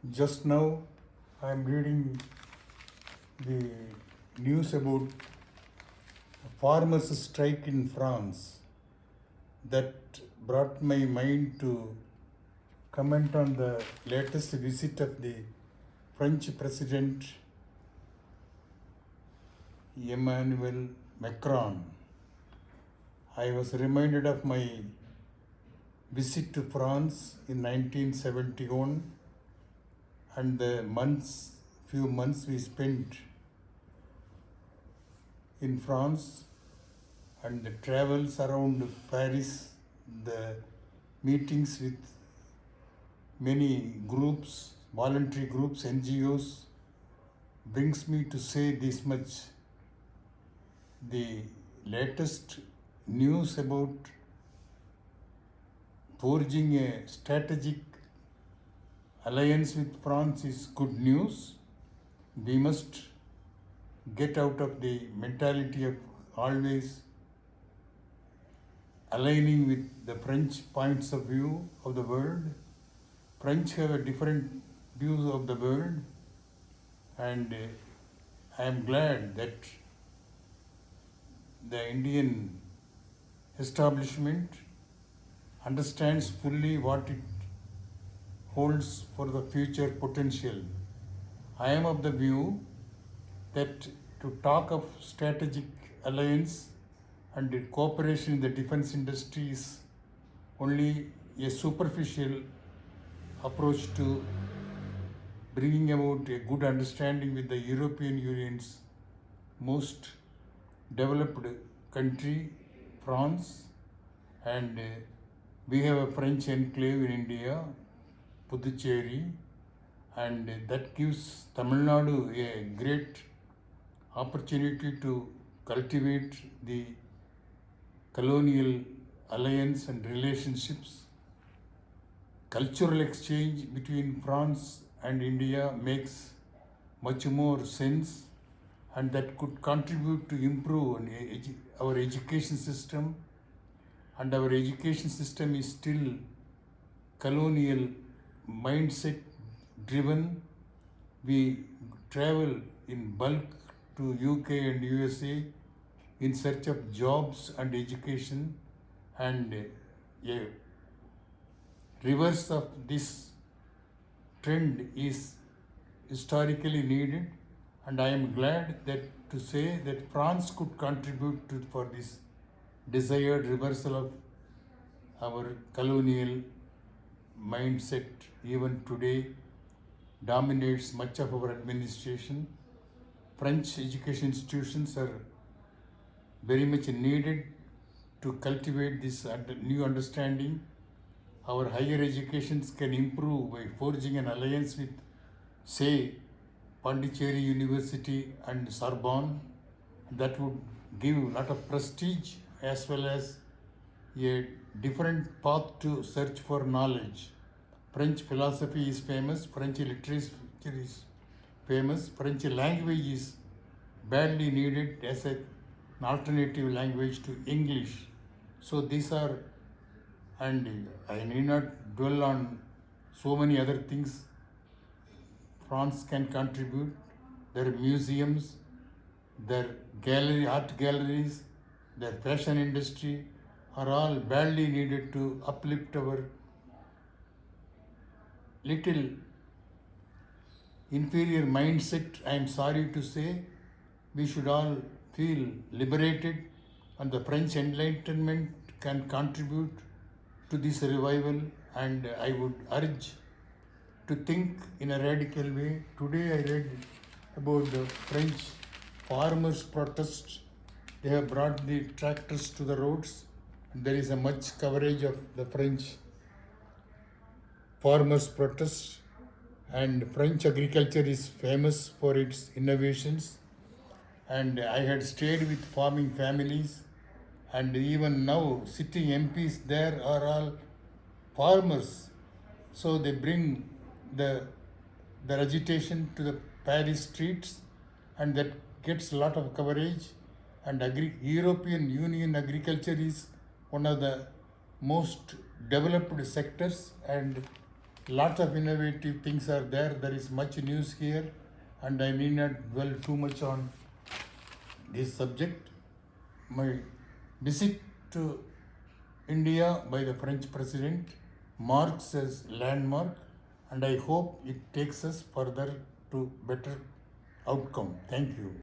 Just now, I am reading the news about farmers' strike in France. That brought my mind to comment on the latest visit of the French President Emmanuel Macron. I was reminded of my visit to France in 1971 and the few months we spent in France and the travels around Paris, the meetings with many groups, voluntary groups, NGOs, brings me to say this much. The latest news about forging a strategic alliance with France is good news. We must get out of the mentality of always aligning with the French points of view of the world. French have a different views of the world, and I am glad that the Indian establishment understands fully what it holds for the future potential. I am of the view that to talk of strategic alliance and cooperation in the defense industry is only a superficial approach to bringing about a good understanding with the European Union's most developed country, France, and we have a French enclave in India, Puducherry, and that gives Tamil Nadu a great opportunity to cultivate the colonial alliance and relationships. Cultural exchange between France and India makes much more sense, and that could contribute to improve our education system. And our education system is still colonial mindset driven. We travel in bulk to UK and USA in search of jobs and education, and a reverse of this trend is historically needed, and I am glad that to say that France could contribute for this desired reversal of our colonial mindset. Even today dominates much of our administration. French education institutions are very much needed to cultivate this new understanding. Our higher educations can improve by forging an alliance with, say, Pondicherry University and Sorbonne. That would give a lot of prestige as well as a different path to search for knowledge. French philosophy is famous, French literature is famous, French language is badly needed as an alternative language to English. So these are, and I need not dwell on so many other things France can contribute. Their museums, their art galleries, their fashion industry are all badly needed to uplift our little inferior mindset. I am sorry to say, we should all feel liberated, and the French Enlightenment can contribute to this revival, and I would urge to think in a radical way. Today I read about the French farmers' protest. They have brought the tractors to the roads. There is a much coverage of the French farmers' protest, and French agriculture is famous for its innovations. And I had stayed with farming families, and even now sitting MPs there are all farmers. So they bring their agitation to the Paris streets, and that gets a lot of coverage. And European Union agriculture is one of the most developed sectors, and Lots of innovative things are there. There is much news here, and I need not dwell too much on this subject. My visit to India by the French president marks as landmark, and I hope it takes us further to better outcome. Thank you.